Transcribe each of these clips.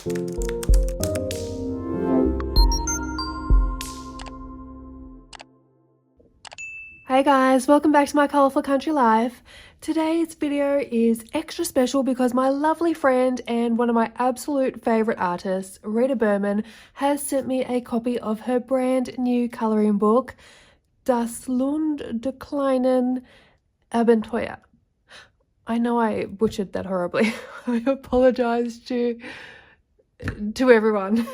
Hey guys, welcome back to my colourful country life. Today's video is extra special because my lovely friend and one of my absolute favourite artists, Rita Berman, has sent me a copy of her brand new colouring book, Das Land der Kleinen Abenteuer. I know I butchered that horribly. I apologise to everyone.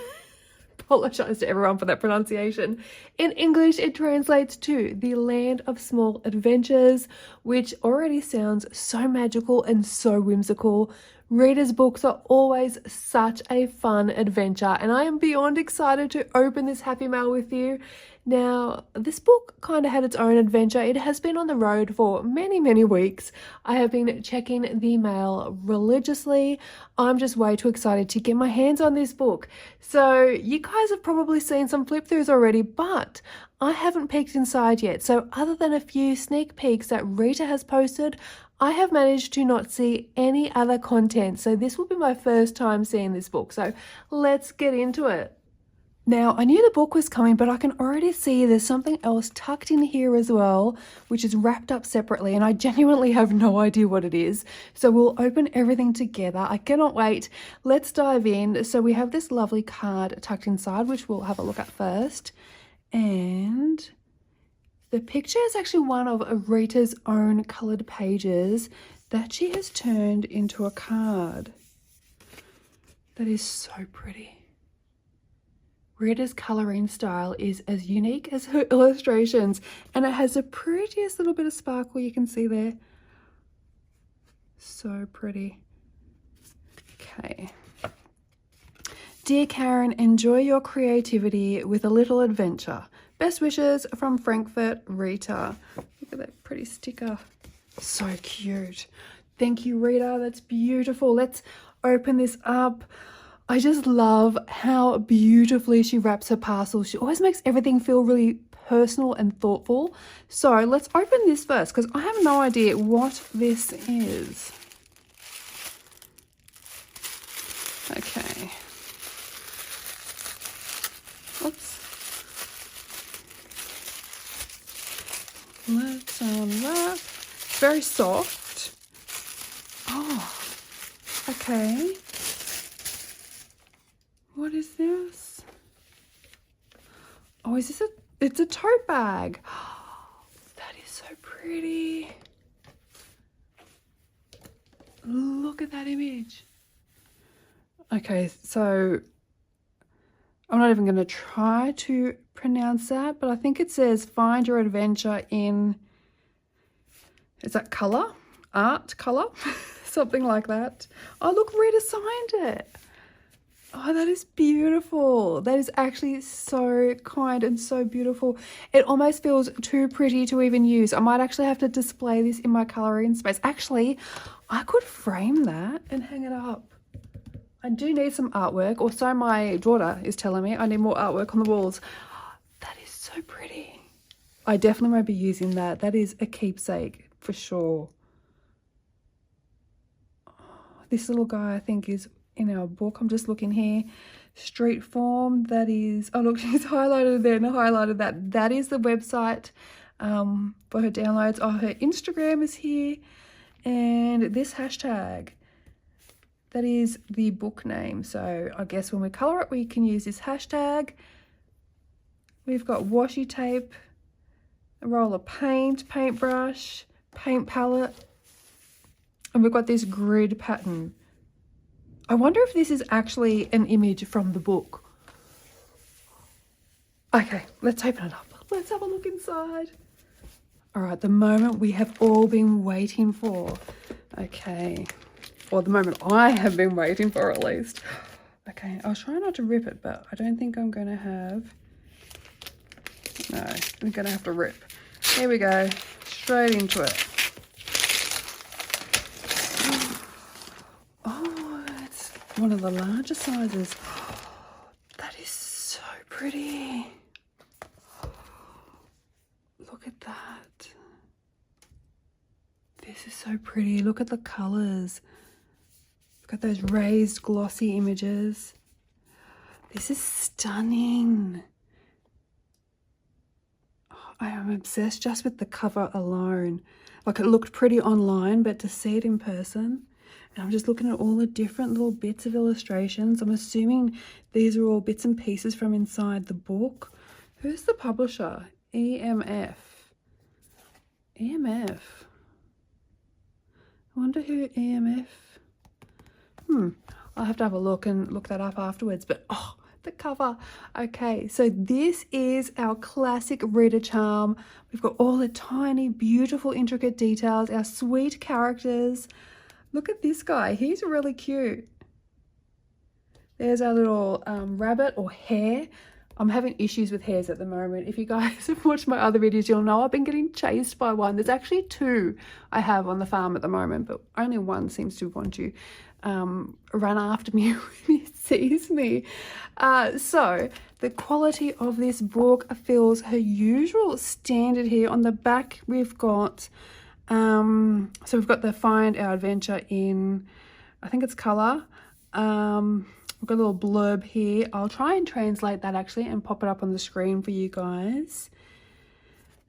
Apologise to everyone for that pronunciation. In English, it translates to The Land of Small Adventures, which already sounds so magical and so whimsical. Rita's books are always such a fun adventure, and I am beyond excited to open this happy mail with you. Now, this book kind of had its own adventure. It has been on the road for many, many weeks. I have been checking the mail religiously. I'm just way too excited to get my hands on this book. So you guys have probably seen some flip throughs already, but I haven't peeked inside yet. So other than a few sneak peeks that Rita has posted, I have managed to not see any other content. So this will be my first time seeing this book. So let's get into it. Now, I knew the book was coming, but I can already see there's something else tucked in here as well, which is wrapped up separately, and I genuinely have no idea what it is. So we'll open everything together. I cannot wait. Let's dive in. So we have this lovely card tucked inside, which we'll have a look at first. And the picture is actually one of Rita's own coloured pages that she has turned into a card. That is so pretty. Rita's colouring style is as unique as her illustrations, and it has the prettiest little bit of sparkle you can see there. So pretty. Okay. Dear Karen, enjoy your creativity with a little adventure. Best wishes from Frankfurt, Rita. Look at that pretty sticker. So cute. Thank you, Rita. That's beautiful. Let's open this up. I just love how beautifully she wraps her parcels. She always makes everything feel really personal and thoughtful. So let's open this first because I have no idea what this is. Okay. Oops. Let's unwrap. It's very soft. Oh, okay. What is this? Oh, is this it's a tote bag. That is so pretty. Look at that image. Okay, so I'm not even going to try to pronounce that, but I think it says find your adventure in, is that colour? Art colour? Something like that. Oh, look, Rita signed it. Oh, that is beautiful. That is actually so kind and so beautiful. It almost feels too pretty to even use. I might actually have to display this in my colouring space. Actually, I could frame that and hang it up. I do need some artwork, or so my daughter is telling me. I need more artwork on the walls. That is so pretty. I definitely won't be using that. That is a keepsake for sure. Oh, this little guy I think is in our book. I'm just looking here. Street form, that is, oh look, she's highlighted there and highlighted that. That is the website for her downloads. Oh, her Instagram is here, and this hashtag, that is the book name. So I guess when we colour it, we can use this hashtag. We've got washi tape, a roll of paint, paintbrush, paint palette, and we've got this grid pattern. I wonder if this is actually an image from the book. Okay, let's open it up. Let's have a look inside. All right, the moment we have all been waiting for. Okay, or the moment I have been waiting for at least. Okay, I'll try not to rip it, but I don't think I'm going to have. No, I'm going to have to rip. Here we go, straight into it. One of the larger sizes. That is so pretty. Look at that. This is so pretty. Look at the colours. Look at those raised glossy images. This is stunning. I am obsessed just with the cover alone. Like, it looked pretty online, but to see it in person, and I'm just looking at all the different little bits of illustrations. I'm assuming these are all bits and pieces from inside the book. Who's the publisher? EMF. EMF. I wonder who EMF. I'll have to have a look and look that up afterwards. But oh, the cover. Okay, so this is our classic Rita charm. We've got all the tiny, beautiful, intricate details, our sweet characters. Look at this guy. He's really cute. There's our little rabbit or hare. I'm having issues with hares at the moment. If you guys have watched my other videos, you'll know I've been getting chased by one. There's actually two I have on the farm at the moment, but only one seems to want to run after me when he sees me. So the quality of this book fills her usual standard here. On the back, we've got, so we've got the Find Our Adventure in, I think it's colour. We've got a little blurb here. I'll try and translate that actually and pop it up on the screen for you guys.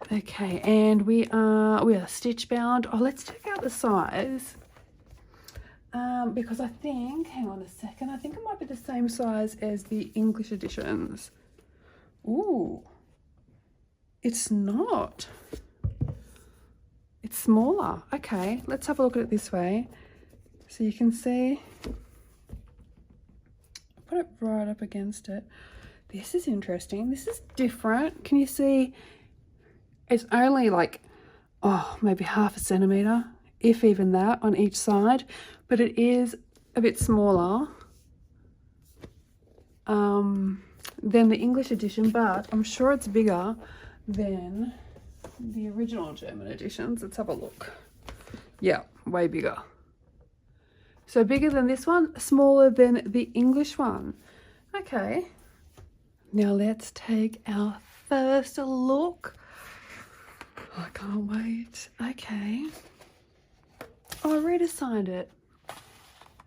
Okay, and we are stitch bound. Oh, let's check out the size. Because I think, hang on a second, I think it might be the same size as the English editions. Ooh, it's not. It's smaller. Okay, let's have a look at it this way. So you can see, put it right up against it. This is interesting. This is different. Can you see? It's only like, oh, maybe half a centimetre, if even that, on each side, but it is a bit smaller than the English edition, but I'm sure it's bigger than the original German editions. Let's have a look. Yeah, way bigger. So bigger than this one, smaller than the English one. Okay, now let's take our first look. I can't wait. Okay. Oh, Rita signed it.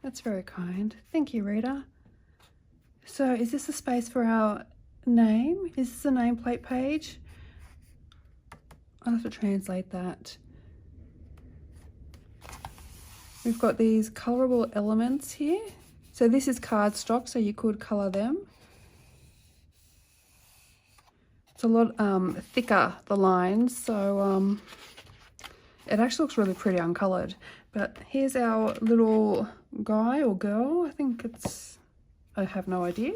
That's very kind. Thank you, Rita. So is this a space for our name? Is this a nameplate page? I'll have to translate that. We've got these colorable elements here. So this is cardstock, so you could color them. It's a lot thicker, the lines, so it actually looks really pretty uncolored. But here's our little guy or girl. I think it's, I have no idea.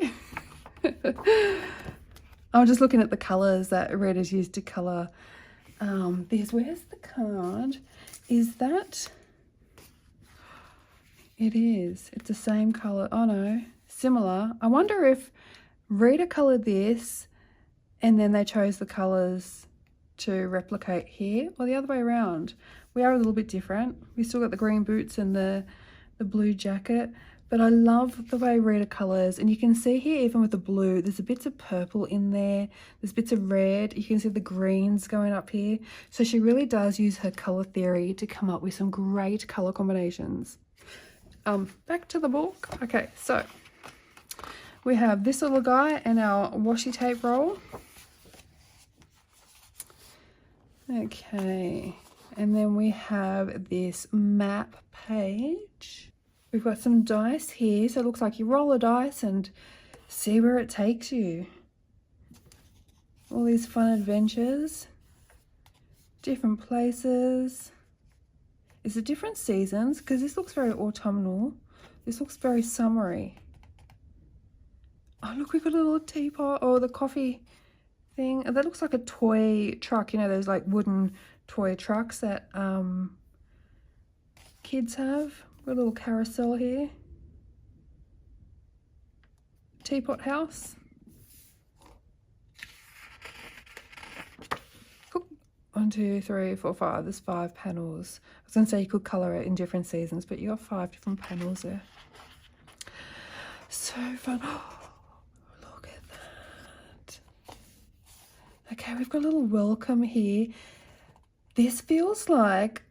I'm just looking at the colors that Rita's used to color these. Where's the card? Is that? It is. It's the same color. Oh no, similar. I wonder if Rita colored this and then they chose the colors to replicate here, or the other way around. We are a little bit different. We still got the green boots and the blue jacket, but I love the way Rita colors, and you can see here even with the blue, there's a bits of purple in there, there's bits of red, you can see the greens going up here. So she really does use her color theory to come up with some great color combinations. Back to the book. Okay, so we have this little guy and our washi tape roll. Okay, and then we have this map page. We've got some dice here, so it looks like you roll a dice and see where it takes you. All these fun adventures, different places. Is it different seasons? Because this looks very autumnal. This looks very summery. Oh, look, we've got a little teapot or the coffee thing. That looks like a toy truck. You know, those like wooden toy trucks that kids have. Got a little carousel here. Teapot house. Cool. 1, 2, 3, 4, 5. There's 5 panels. I was going to say you could colour it in different seasons, but you got 5 different panels there. So fun. Oh, look at that. Okay, we've got a little welcome here. This feels like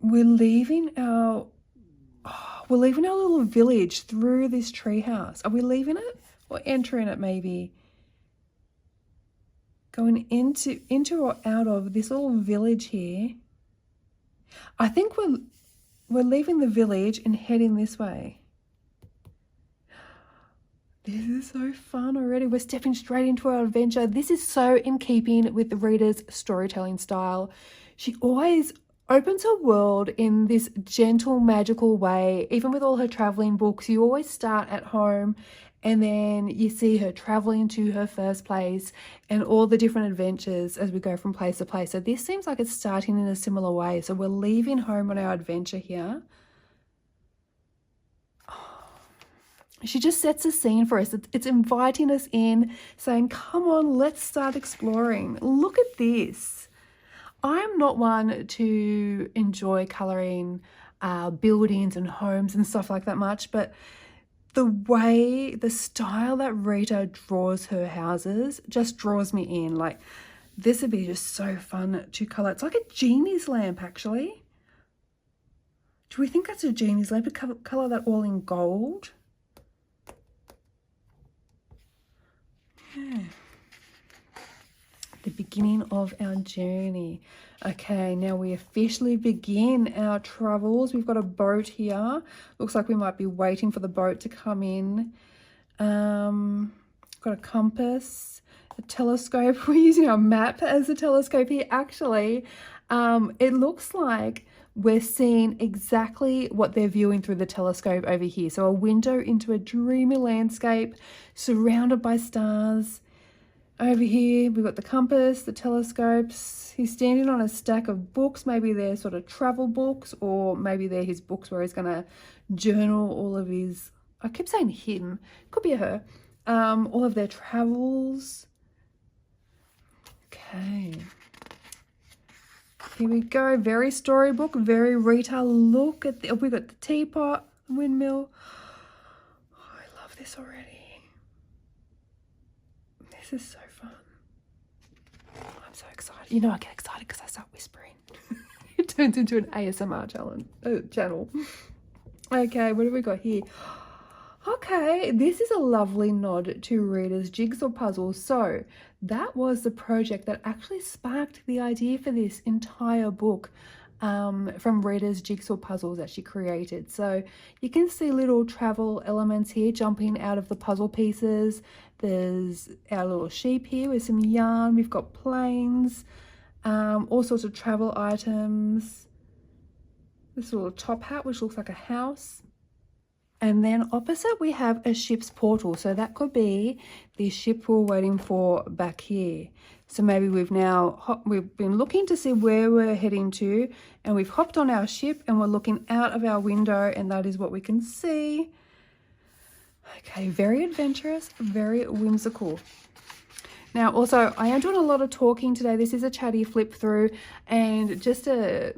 we're leaving our little village through this tree house. Are we leaving it? or entering it maybe. Going into or out of this little village here. I think we're leaving the village and heading this way. This is so fun already. We're stepping straight into our adventure. This is so in keeping with the Rita's storytelling style. She always opens her world in this gentle, magical way. Even with all her traveling books, you always start at home and then you see her traveling to her first place and all the different adventures as we go from place to place. So this seems like it's starting in a similar way. So we're leaving home on our adventure here. She just sets a scene for us. It's inviting us in, saying, come on, let's start exploring. Look at this. I'm not one to enjoy colouring buildings and homes and stuff like that much, but the style that Rita draws her houses just draws me in. Like, this would be just so fun to colour. It's like a genie's lamp, actually. Do we think that's a genie's lamp? To colour that all in gold? Yeah. The beginning of our journey. Okay, now we officially begin our travels. We've got a boat here. Looks like we might be waiting for the boat to come in. Got a compass, a telescope. We're using our map as a telescope here. Actually, it looks like we're seeing exactly what they're viewing through the telescope over here. So a window into a dreamy landscape surrounded by stars. Over here, we've got the compass, the telescopes. He's standing on a stack of books. Maybe they're sort of travel books, or maybe they're his books where he's going to journal all of his, I keep saying him, could be a her, all of their travels. Okay. Here we go. Very storybook, very Rita. Look at we've got the teapot, windmill. Oh, I love this already. This is so fun. I'm so excited. You know, I get excited because I start whispering. It turns into an ASMR channel. Okay, what have we got here? Okay, this is a lovely nod to Rita's jigsaw puzzle. So that was the project that actually sparked the idea for this entire book, from Rita's jigsaw puzzles that she created. So you can see little travel elements here jumping out of the puzzle pieces. There's our little sheep here with some yarn. We've got planes, all sorts of travel items. This little top hat, which looks like a house. And then opposite we have a ship's portal. So that could be the ship we're waiting for back here. So maybe we've been looking to see where we're heading to, and we've hopped on our ship and we're looking out of our window, and that is what we can see. Okay, very adventurous, very whimsical. Now also, I am doing a lot of talking today. This is a chatty flip through, and just a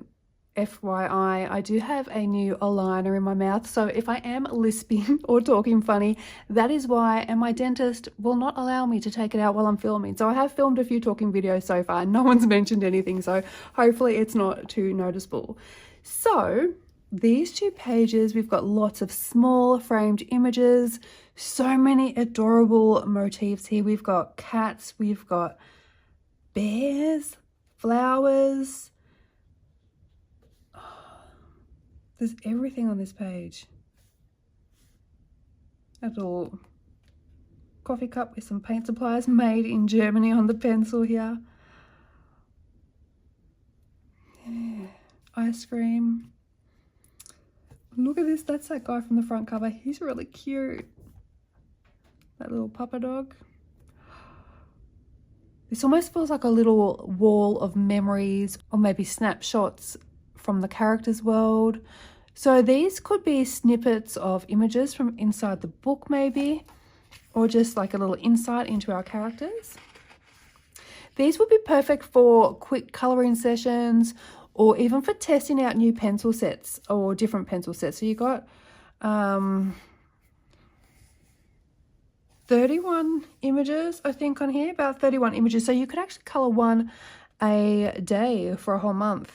FYI, I do have a new aligner in my mouth, so if I am lisping or talking funny, that is why, and my dentist will not allow me to take it out while I'm filming. So I have filmed a few talking videos so far. No one's mentioned anything, so hopefully it's not too noticeable. So these two pages, we've got lots of small framed images, so many adorable motifs here. We've got cats, we've got bears, flowers. There's everything on this page. A little coffee cup with some paint supplies, made in Germany on the pencil here. Yeah. Ice cream. Look at this. That's that guy from the front cover. He's really cute. That little pupper dog. This almost feels like a little wall of memories, or maybe snapshots from the character's world. So these could be snippets of images from inside the book maybe, or just like a little insight into our characters. These would be perfect for quick colouring sessions, or even for testing out new pencil sets or different pencil sets. So you got 31 images, I think, on here, about 31 images. So you could actually colour one a day for a whole month.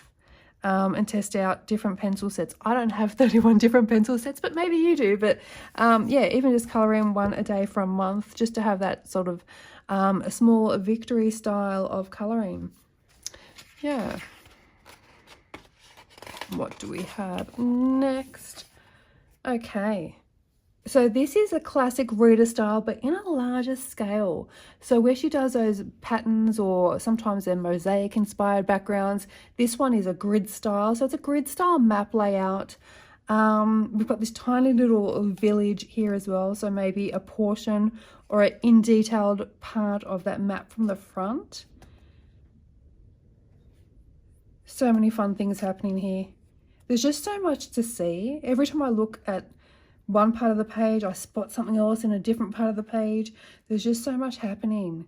and test out different pencil sets. I don't have 31 different pencil sets, but maybe you do. But yeah, even just colouring one a day for a month, just to have that sort of a small victory style of colouring. Yeah. What do we have next? Okay. So this is a classic Rita style, but in a larger scale. So where she does those patterns, or sometimes they're mosaic inspired backgrounds, this one is a grid style. So it's a grid style map layout. We've got this tiny little village here as well. So maybe a portion or an in detailed part of that map from the front. So many fun things happening here. There's just so much to see. Every time I look at one part of the page, I spot something else in a different part of the page. There's just so much happening.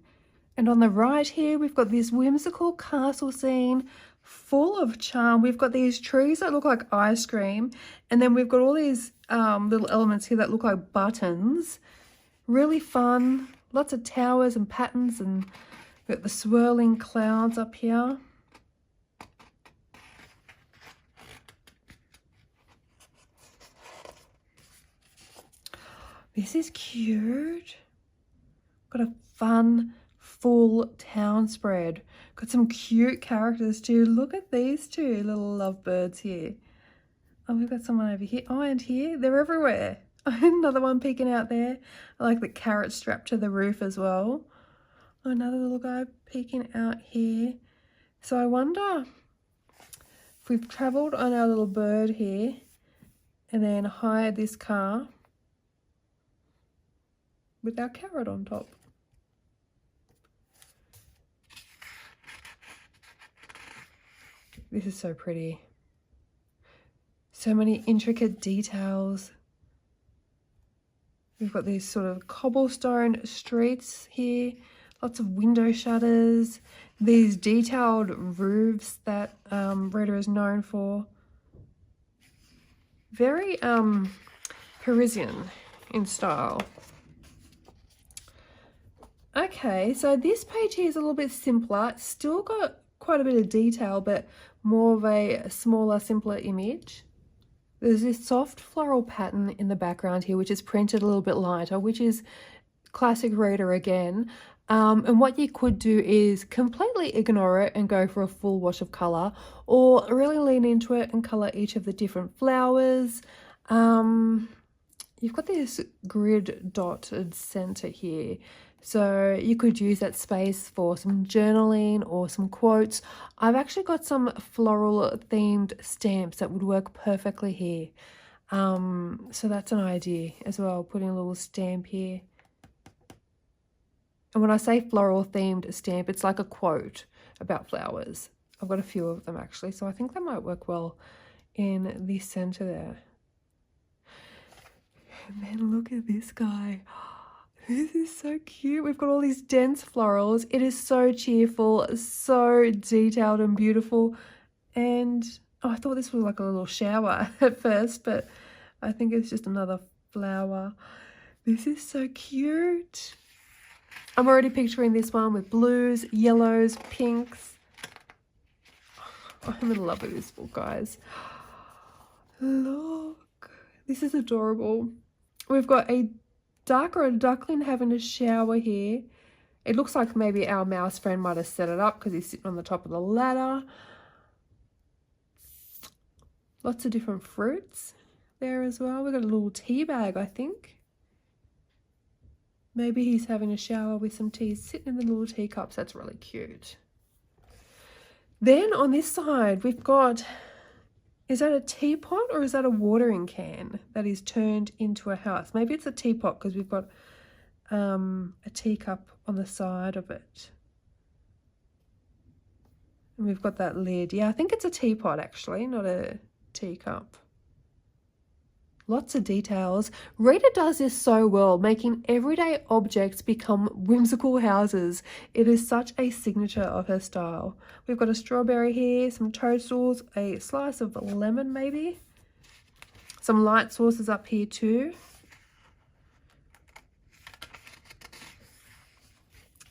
And on the right here, we've got this whimsical castle scene full of charm. We've got these trees that look like ice cream. And then we've got all these little elements here that look like buttons. Really fun. Lots of towers and patterns, and we've got the swirling clouds up here. This is cute. Got a fun, full town spread. Got some cute characters too. Look at these two little lovebirds here. Oh, we've got someone over here. Oh, and here. They're everywhere. Another one peeking out there. I like the carrot strapped to the roof as well. Oh, another little guy peeking out here. So I wonder if we've travelled on our little bird here and then hired this car with our carrot on top. This is so pretty. So many intricate details. We've got these sort of cobblestone streets here, lots of window shutters, these detailed roofs that Rita is known for. Very Parisian in style. Okay, so this page here is a little bit simpler. It's still got quite a bit of detail, but more of a smaller, simpler image. There's this soft floral pattern in the background here, which is printed a little bit lighter, which is classic Rita again. And what you could do is completely ignore it and go for a full wash of colour, or really lean into it and colour each of the different flowers. You've got this grid dotted centre here. So you could use that space for some journaling or some quotes. I've actually got some floral themed stamps that would work perfectly here. So that's an idea as well, putting a little stamp here. And when I say floral themed stamp, it's like a quote about flowers. I've got a few of them actually, so I think that might work well in the center there. And then look at this guy. This is so cute. We've got all these dense florals. It is so cheerful, so detailed and beautiful. And oh, I thought this was like a little shower at first, but I think it's just another flower. This is so cute. I'm already picturing this one with blues, yellows, pinks. Oh, I'm in love with this book, guys. Look, this is adorable. We've got a duck or a duckling having a shower here. It looks like maybe our mouse friend might have set it up because he's sitting on the top of the ladder. Lots of different fruits there as well. We've got a little tea bag, I think. Maybe he's having a shower with some tea sitting in the little teacups. That's really cute. Then on this side, we've got, is that a teapot or is that a watering can that is turned into a house? Maybe it's a teapot because we've got a teacup on the side of it. And we've got that lid. Yeah, I think it's a teapot actually, not a teacup. Lots of details. Rita does this so well, making everyday objects become whimsical houses. It is such a signature of her style. We've got a strawberry here, some toadstools, a slice of lemon maybe. Some light sauces up here too.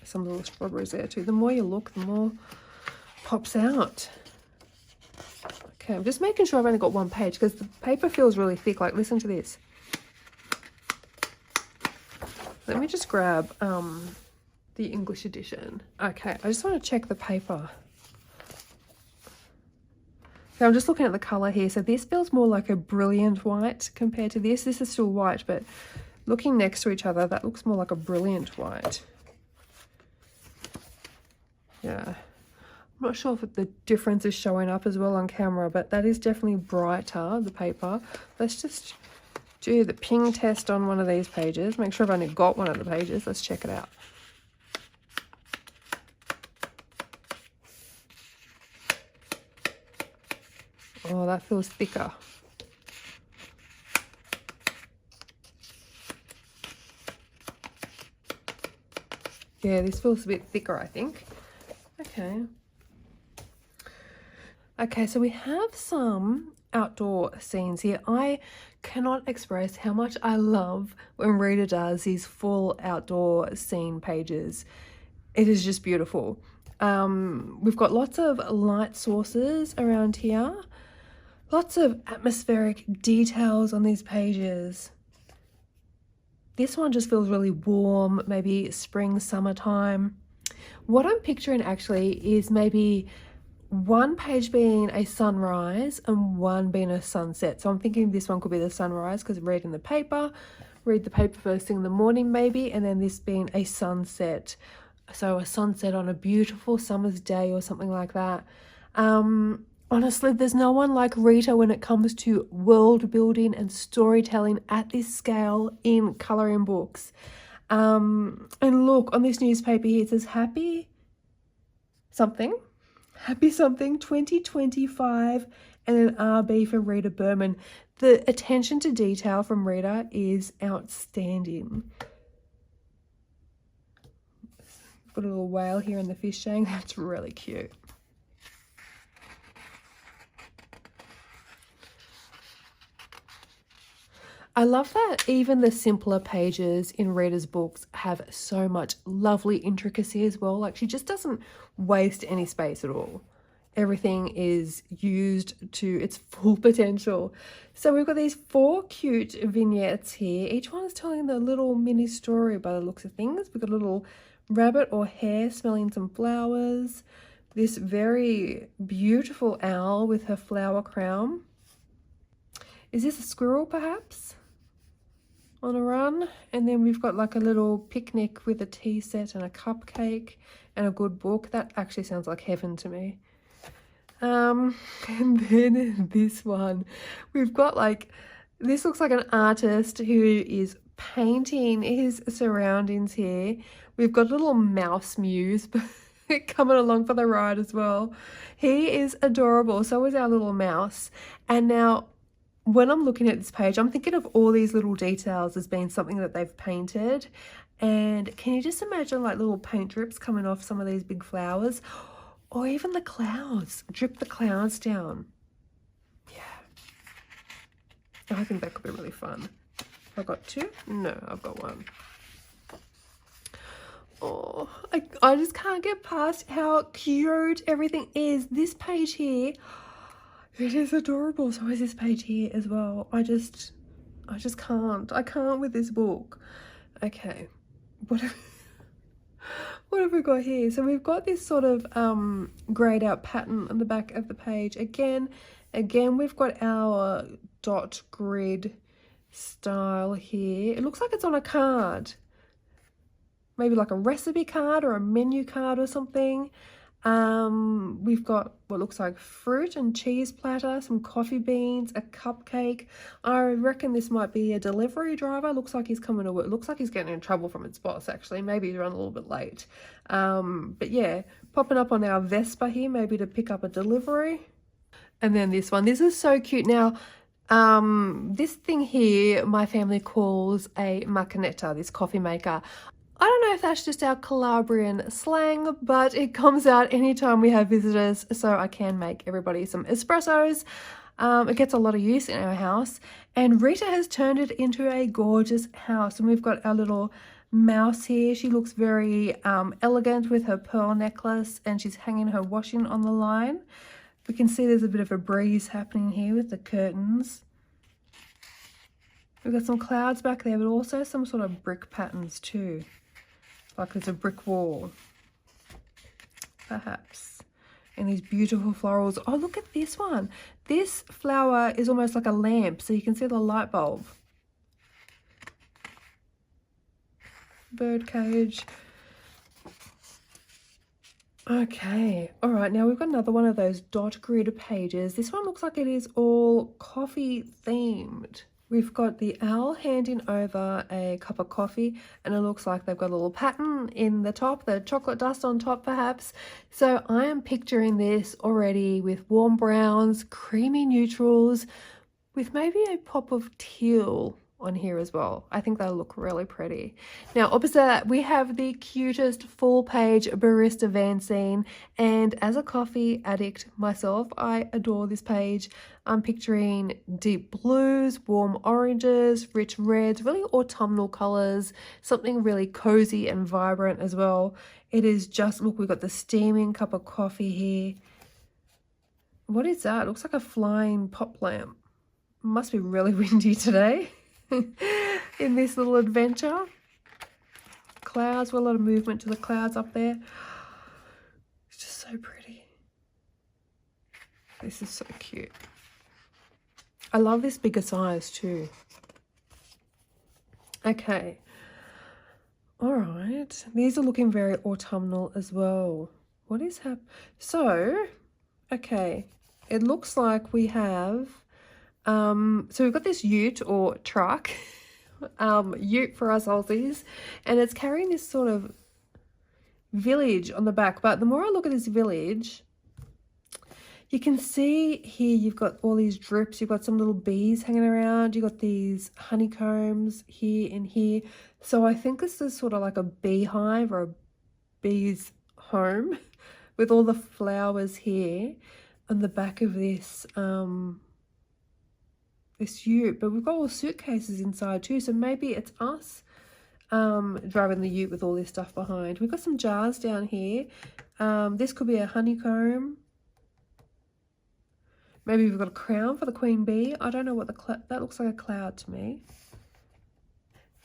Some little strawberries there too. The more you look, the more pops out. Okay, I'm just making sure I've only got one page because the paper feels really thick. Like, listen to this. Let me just grab the English edition. Okay, I just want to check the paper. So I'm just looking at the colour here. So this feels more like a brilliant white compared to this. This is still white, but looking next to each other, that looks more like a brilliant white. Yeah. I'm not sure if the difference is showing up as well on camera, but that is definitely brighter, the paper. Let's just do the ping test on one of these pages. Make sure I've only got one of the pages. Let's check it out. Oh, that feels thicker. Yeah, this feels a bit thicker, I think. Okay. Okay, so we have some outdoor scenes here. I cannot express how much I love when Rita does these full outdoor scene pages. It is just beautiful. We've got lots of light sources around here. Lots of atmospheric details on these pages. This one just feels really warm, maybe spring, summertime. What I'm picturing actually is maybe one page being a sunrise and one being a sunset. So I'm thinking this one could be the sunrise because read the paper first thing in the morning maybe, and then this being a sunset. So a sunset on a beautiful summer's day or something like that. Honestly, there's no one like Rita when it comes to world building and storytelling at this scale in colouring books. And look, on this newspaper here, it says happy something 2025, and an RB for Rita Berman. The attention to detail from Rita is outstanding. Got a little whale here in the fish tank. That's really cute. I love that even the simpler pages in Rita's books have so much lovely intricacy as well. Like, she just doesn't waste any space at all. Everything is used to its full potential. So we've got these 4 cute vignettes here. Each one is telling the little mini story by the looks of things. We've got a little rabbit or hare smelling some flowers. This very beautiful owl with her flower crown. Is this a squirrel perhaps? On a run. And then we've got like a little picnic with a tea set and a cupcake and a good book. That actually sounds like heaven to me. And then this one, we've got like, this looks like an artist who is painting his surroundings here. We've got a little mouse muse coming along for the ride as well. He is adorable. So is our little mouse. And now when I'm looking at this page, I'm thinking of all these little details as being something that they've painted. And can you just imagine like little paint drips coming off some of these big flowers? Or even the clouds, drip the clouds down. Yeah. I think that could be really fun. I've got 2? No, I've got 1. Oh, I just can't get past how cute everything is. This page here, it is adorable. So is this page here as well. I just can't. I can't with this book. Okay. What have we got here? So we've got this sort of grayed out pattern on the back of the page. Again, we've got our dot grid style here. It looks like it's on a card. Maybe like a recipe card or a menu card or something. We've got what looks like fruit and cheese platter, some coffee beans, a cupcake. I reckon this might be a delivery driver. Looks like he's coming to work. Looks like he's getting in trouble from his boss, actually. Maybe he's run a little bit late. But yeah, popping up on our Vespa here, maybe to pick up a delivery. And then this one. This is so cute. Now, this thing here, my family calls a machinetta, this coffee maker. I don't know if that's just our Calabrian slang, but it comes out anytime we have visitors, so I can make everybody some espressos. It gets a lot of use in our house, and Rita has turned it into a gorgeous house. And we've got our little mouse here. She looks very elegant with her pearl necklace, and she's hanging her washing on the line. We can see there's a bit of a breeze happening here with the curtains. We've got some clouds back there, but also some sort of brick patterns too. Like there's a brick wall, perhaps. And these beautiful florals. Oh, look at this one. This flower is almost like a lamp, so you can see the light bulb. Bird cage. Okay, all right, now we've got another one of those dot grid pages. This one looks like it is all coffee themed. We've got the owl handing over a cup of coffee, and it looks like they've got a little pattern in the top, the chocolate dust on top perhaps. So I am picturing this already with warm browns, creamy neutrals, with maybe a pop of teal on here as well. I think they'll look really pretty. Now opposite that we have the cutest full page barista van scene, and as a coffee addict myself, I adore this page. I'm picturing deep blues, warm oranges, rich reds, really autumnal colors, something really cozy and vibrant as well. It is just, look, we've got the steaming cup of coffee here. What is that? It looks like a flying pop lamp. Must be really windy today. In this little adventure. Clouds, well, a lot of movement to the clouds up there. It's just so pretty. This is so cute. I love this bigger size too. Okay. All right. These are looking very autumnal as well. What is happening? So, okay. It looks like we have so we've got this ute or truck, ute for us Aussies, and it's carrying this sort of village on the back. But the more I look at this village, you can see here you've got all these drips, you've got some little bees hanging around, you've got these honeycombs here and here. So I think this is sort of like a beehive or a bee's home with all the flowers here on the back of this this ute, but we've got all suitcases inside too, so maybe it's us driving the ute with all this stuff behind. We've got some jars down here. This could be a honeycomb. Maybe we've got a crown for the queen bee. I don't know what that looks like, a cloud to me.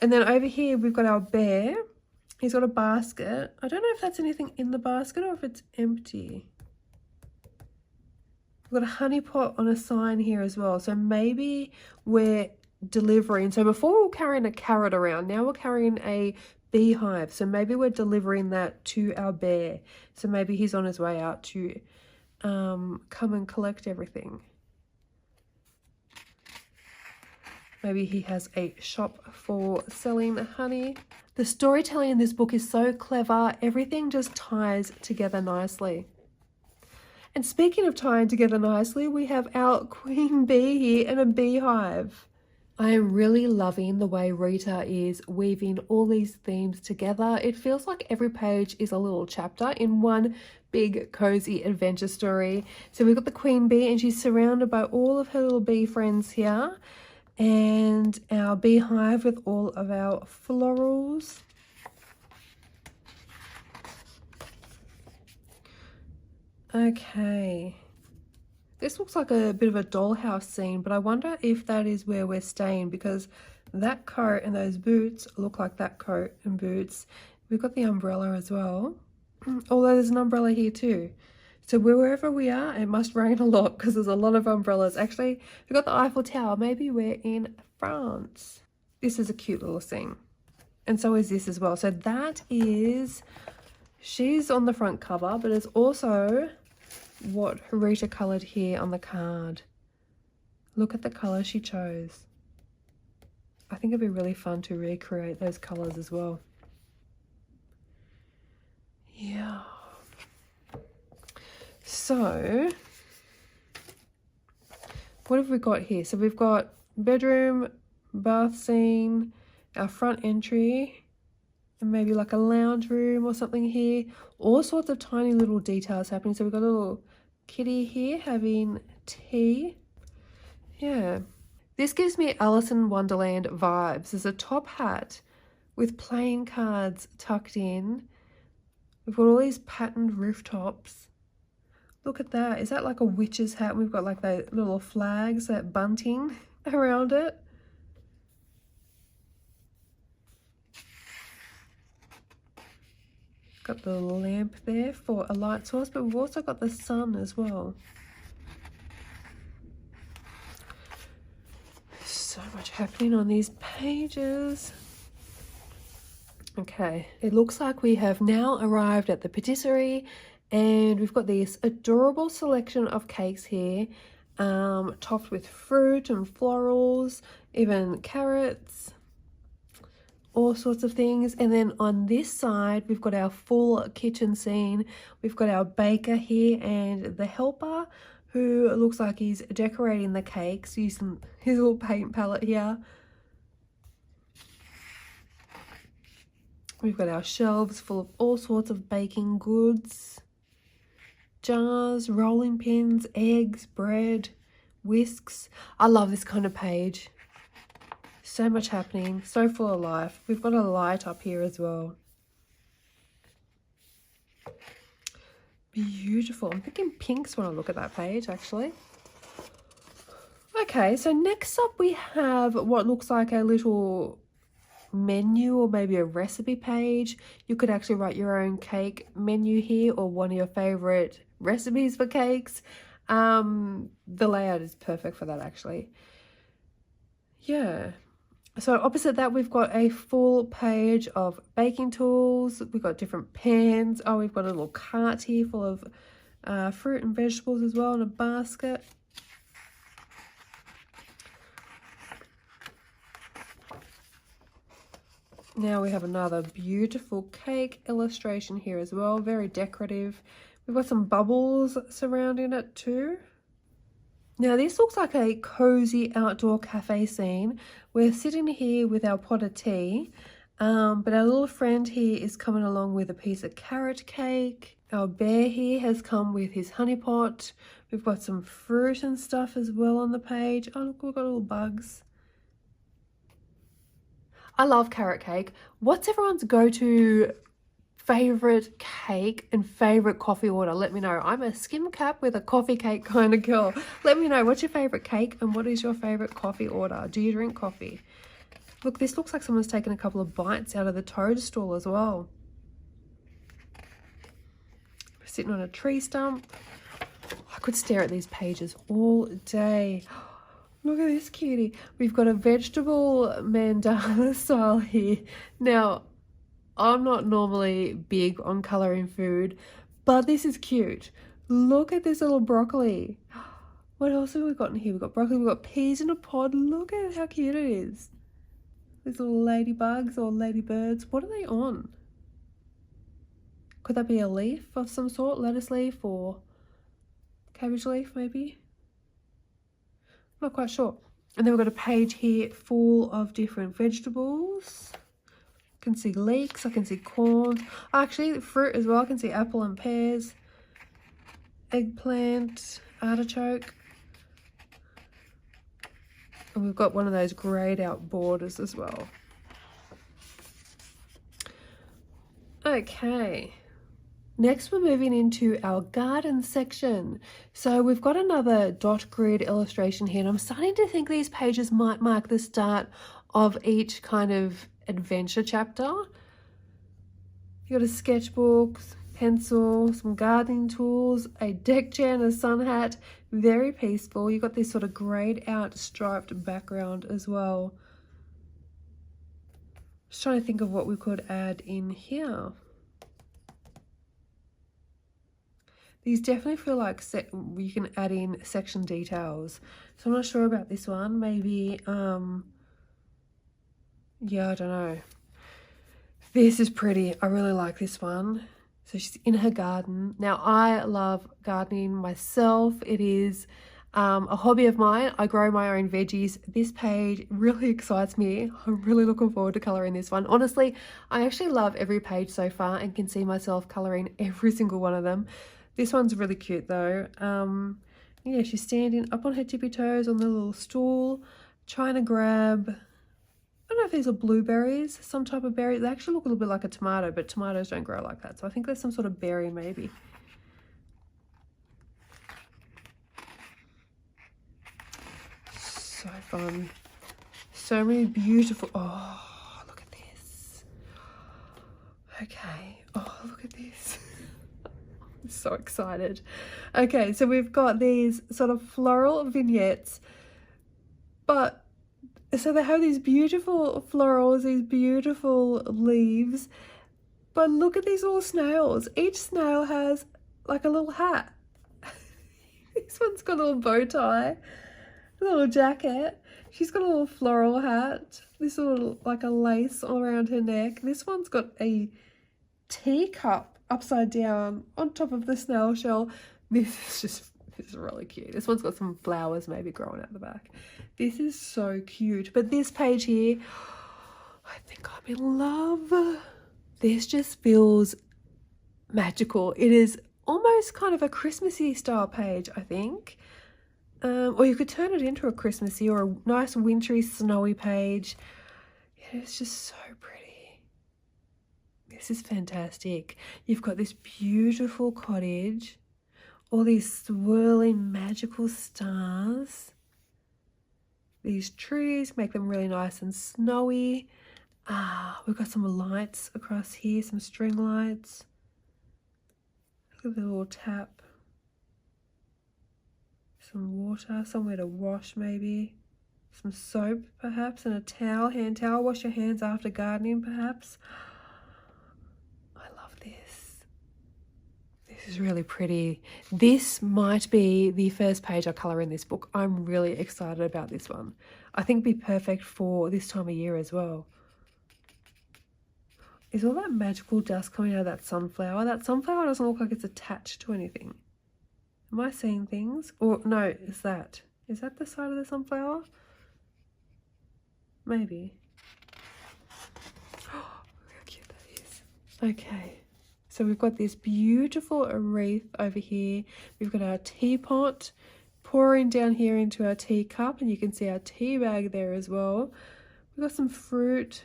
And then over here we've got our bear. He's got a basket. I don't know if that's anything in the basket or if it's empty. We've got a honey pot on a sign here as well. So maybe we're delivering. So before we were carrying a carrot around, now we're carrying a beehive. So maybe we're delivering that to our bear. So maybe he's on his way out to come and collect everything. Maybe he has a shop for selling honey. The storytelling in this book is so clever. Everything just ties together nicely. And speaking of tying together nicely, we have our queen bee here and a beehive. I am really loving the way Rita is weaving all these themes together. It feels like every page is a little chapter in one big cozy adventure story. So we've got the queen bee and she's surrounded by all of her little bee friends here. And our beehive with all of our florals. Okay, this looks like a bit of a dollhouse scene, but I wonder if that is where we're staying, because that coat and those boots look like that coat and boots. We've got the umbrella as well, although there's an umbrella here too. So wherever we are, it must rain a lot because there's a lot of umbrellas. Actually, we've got the Eiffel Tower. Maybe we're in France. This is a cute little scene. And so is this as well. So that is, she's on the front cover, but it's also what Rita coloured here on the card. Look at the colour she chose. I think it'd be really fun to recreate those colours as well. Yeah. So, what have we got here? So we've got bedroom, bath scene, our front entry, and maybe like a lounge room or something here. All sorts of tiny little details happening. So we've got a little kitty here having tea. Yeah. This gives me Alice in Wonderland vibes. There's a top hat with playing cards tucked in. We've got all these patterned rooftops. Look at that. Is that like a witch's hat? We've got like those little flags, that bunting around it. Got the lamp there for a light source, but we've also got the sun as well. So much happening on these pages. Okay, it looks like we have now arrived at the patisserie, and we've got this adorable selection of cakes here, topped with fruit and florals, even carrots, all sorts of things. And then on this side we've got our full kitchen scene. We've got our baker here and the helper, who looks like he's decorating the cakes using his little paint palette here. We've got our shelves full of all sorts of baking goods, jars, rolling pins, eggs, bread, whisks. I love this kind of page. So much happening, so full of life. We've got a light up here as well. Beautiful. I'm thinking pinks when I look at that page, actually. Okay, so next up we have what looks like a little menu or maybe a recipe page. You could actually write your own cake menu here, or one of your favorite recipes for cakes. The layout is perfect for that, actually. Yeah. So opposite that, we've got a full page of baking tools. We've got different pans. Oh, we've got a little cart here full of fruit and vegetables as well, in a basket. Now we have another beautiful cake illustration here as well, very decorative. We've got some bubbles surrounding it too. Now this looks like a cozy outdoor cafe scene. We're sitting here with our pot of tea, but our little friend here is coming along with a piece of carrot cake. Our bear here has come with his honey pot. We've got some fruit and stuff as well on the page. Oh look, we've got little bugs. I love carrot cake. What's everyone's go-to favorite cake and favorite coffee order? Let me know. I'm a skim cap with a coffee cake kind of girl. Let me know, what's your favorite cake and what is your favorite coffee order? Do you drink coffee? Look, this looks like someone's taken a couple of bites out of the toadstool as well. We're sitting on a tree stump. I could stare at these pages all day. Look at this cutie. We've got a vegetable mandala style here. Now, I'm not normally big on colouring food, but this is cute. Look at this little broccoli. What else have we got in here? We've got broccoli, we've got peas in a pod. Look at how cute it is. These little ladybugs or ladybirds. What are they on? Could that be a leaf of some sort? Lettuce leaf or cabbage leaf maybe? Not quite sure. And then we've got a page here full of different vegetables. I can see leeks, I can see corn. Actually, fruit as well. I can see apple and pears, eggplant, artichoke. And we've got one of those greyed out borders as well. Okay. Next, we're moving into our garden section. So we've got another dot grid illustration here, and I'm starting to think these pages might mark the start of each kind of adventure chapter. You got a sketchbook, pencil, some gardening tools, a deck chair and a sun hat. Very peaceful. You got this sort of grayed out striped background as well. Just trying to think of what we could add in here. These definitely feel like you can add in section details. So I'm not sure about this one. Maybe, yeah, I don't know. This is pretty. I really like this one. So she's in her garden. Now, I love gardening myself. It is a hobby of mine. I grow my own veggies. This page really excites me. I'm really looking forward to colouring this one. Honestly, I actually love every page so far and can see myself colouring every single one of them. This one's really cute though. Yeah, she's standing up on her tippy toes on the little stool, trying to grab, I don't know if these are blueberries, some type of berry. They actually look a little bit like a tomato, but tomatoes don't grow like that. So I think there's some sort of berry maybe. fun. So many beautiful, oh, look at this. Okay, oh, look at this. I'm so excited. Okay, so we've got these sort of floral vignettes, but so they have these beautiful florals, these beautiful leaves, but look at these little snails. Each snail has like a little hat. This one's got a little bow tie, a little jacket. She's got a little floral hat. This little like a lace all around her neck. This one's got a teacup upside down on top of the snail shell. This is really cute. This one's got some flowers maybe growing out the back. This is so cute. But this page here, I think I'm in love. This just feels magical. It is almost kind of a Christmassy style page, I think. Or you could turn it into a Christmassy or a nice wintry snowy page. It's just so pretty. This is fantastic. You've got this beautiful cottage, all these swirling magical stars. These trees make them really nice and snowy. We've got some lights across here, some string lights. Look at the little tap. Some water, somewhere to wash maybe. Some soap perhaps, and a towel, hand towel. Wash your hands after gardening perhaps. I love this. This is really pretty. This might be the first page I colour in this book. I'm really excited about this one. I think it'd be perfect for this time of year as well. Is all that magical dust coming out of that sunflower? That sunflower doesn't look like it's attached to anything. Am I seeing things? Or no, is that the side of the sunflower? Maybe. Oh, look how cute that is. Okay, so we've got this beautiful wreath over here. We've got our teapot pouring down here into our teacup, and you can see our tea bag there as well. We've got some fruit,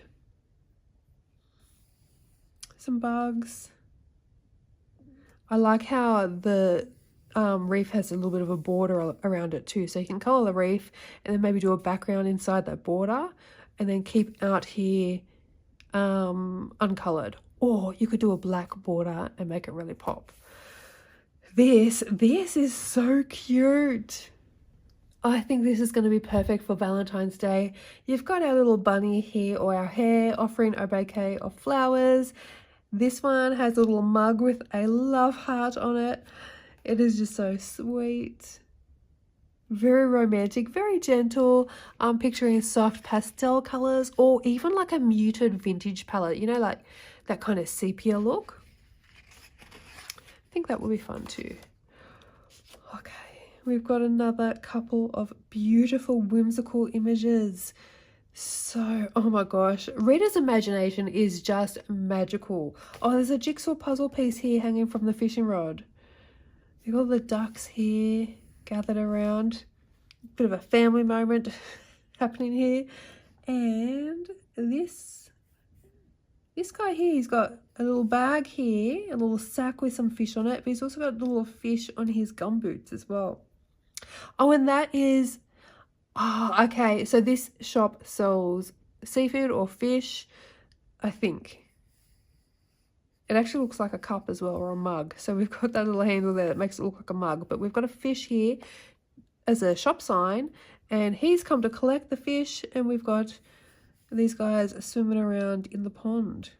some bugs. I like how the reef has a little bit of a border around it too, so you can colour the reef and then maybe do a background inside that border and then keep out here uncoloured, or you could do a black border and make it really pop. This is so cute. I think this is going to be perfect for Valentine's Day. You've got our little bunny here, or our hare, offering a bouquet of flowers. This one has a little mug with a love heart on it. It is just so sweet. Very romantic, very gentle. I'm picturing soft pastel colours, or even like a muted vintage palette, you know, like that kind of sepia look. I think that will be fun too. Okay, we've got another couple of beautiful whimsical images. So, oh my gosh, Rita's imagination is just magical. Oh, there's a jigsaw puzzle piece here hanging from the fishing rod. You've got the ducks here gathered around. Bit of a family moment happening here. And this guy here, he's got a little bag here, a little sack with some fish on it, but he's also got a little fish on his gumboots as well. Oh, and that is, oh, okay, so this shop sells seafood or fish, I think. It actually looks like a cup as well, or a mug. So we've got that little handle there that makes it look like a mug. But we've got a fish here as a shop sign, and he's come to collect the fish, and we've got these guys swimming around in the pond.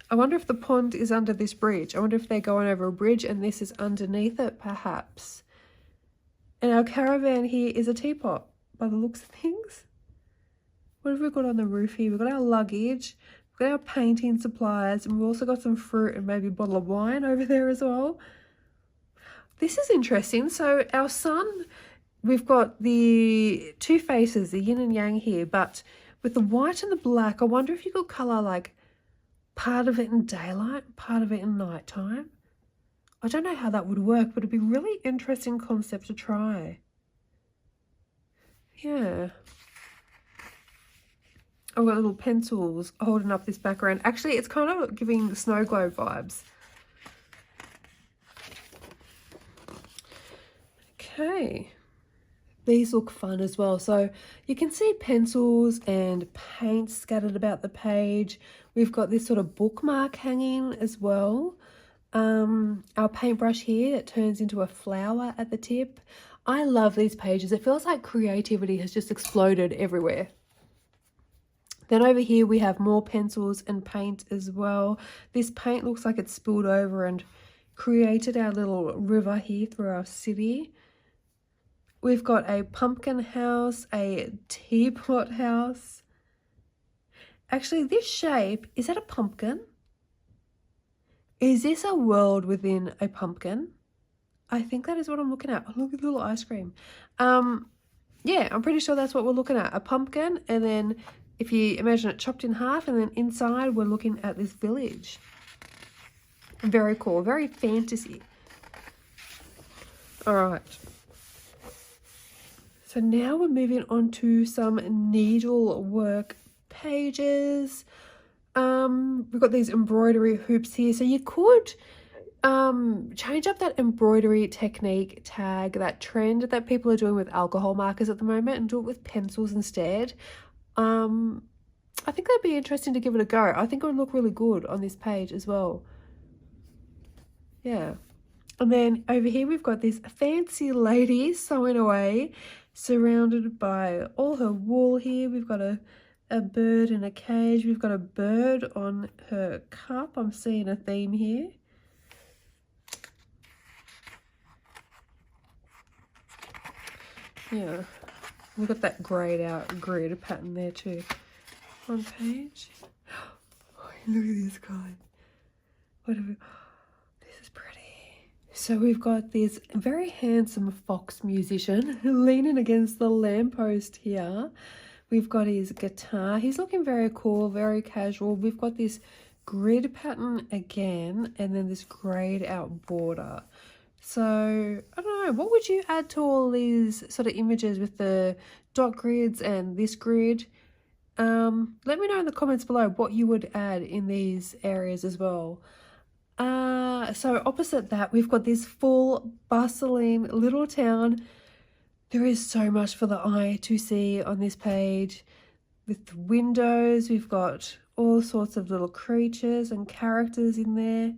I wonder if the pond is under this bridge. I wonder if they're going over a bridge and this is underneath it, perhaps. And our caravan here is a teapot, by the looks of things. What have we got on the roof here? We've got our luggage. We've got our painting supplies, and we've also got some fruit and maybe a bottle of wine over there as well. This is interesting. So our sun, we've got the two faces, the yin and yang here, but with the white and the black, I wonder if you could colour like part of it in daylight, part of it in nighttime. I don't know how that would work, but it'd be a really interesting concept to try. Yeah. I've got little pencils holding up this background. Actually, it's kind of giving snow globe vibes. Okay. These look fun as well. So you can see pencils and paint scattered about the page. We've got this sort of bookmark hanging as well. Our paintbrush here that turns into a flower at the tip. I love these pages. It feels like creativity has just exploded everywhere. Then over here we have more pencils and paint as well. This paint looks like it's spilled over and created our little river here through our city. We've got a pumpkin house, a teapot house. Actually, this shape, is that a pumpkin? Is this a world within a pumpkin? I think that is what I'm looking at. Oh, look at the little ice cream. Yeah, I'm pretty sure that's what we're looking at. A pumpkin, and then if you imagine it chopped in half, and then inside we're looking at this village. Very cool, very fantasy. All right. So now we're moving on to some needlework pages. We've got these embroidery hoops here. So you could change up that embroidery technique tag, that trend that people are doing with alcohol markers at the moment, and do it with pencils instead. I think that'd be interesting to give it a go. I think it would look really good on this page as well. Yeah. And then over here we've got this fancy lady sewing away, surrounded by all her wool here. We've got a bird in a cage. We've got a bird on her cup. I'm seeing a theme here. Yeah, we've got that grayed out grid pattern there too. On page. Oh, look at this guy. What have we? This is pretty. So we've got this very handsome fox musician leaning against the lamppost here. We've got his guitar. He's looking very cool, very casual. We've got this grid pattern again, and then this grayed out border. So, I don't know, what would you add to all these sort of images with the dot grids and this grid? Let me know in the comments below what you would add in these areas as well. So opposite that, we've got this full bustling little town. There is so much for the eye to see on this page. With windows, we've got all sorts of little creatures and characters in there.